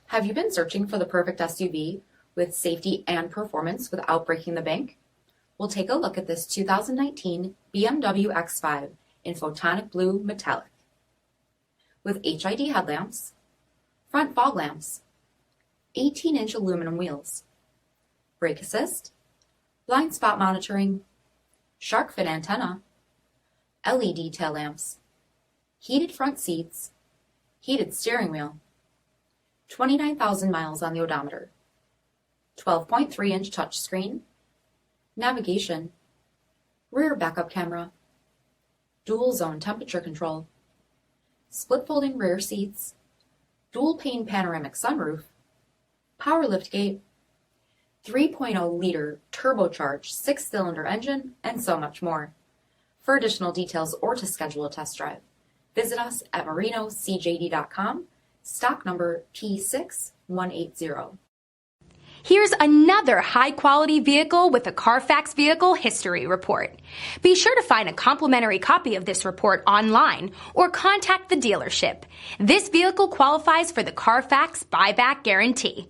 Have you been searching for the perfect SUV with safety and performance without breaking the bank? We'll take a look at this 2019 BMW X5 in photonic blue metallic. With HID headlamps, front fog lamps, 18-inch aluminum wheels, brake assist, blind spot monitoring, shark fin antenna, LED tail lamps, heated front seats, heated steering wheel, 29,000 miles on the odometer, 12.3-inch touchscreen, navigation, rear backup camera, dual zone temperature control, split folding rear seats, dual pane panoramic sunroof, power liftgate, 3.0-liter turbocharged 6-cylinder engine, and so much more. For additional details or to schedule a test drive, visit us at marinocjd.com, stock number P6180. Here's another high-quality vehicle with a Carfax Vehicle History Report. Be sure to find a complimentary copy of this report online or contact the dealership. This vehicle qualifies for the Carfax Buyback Guarantee.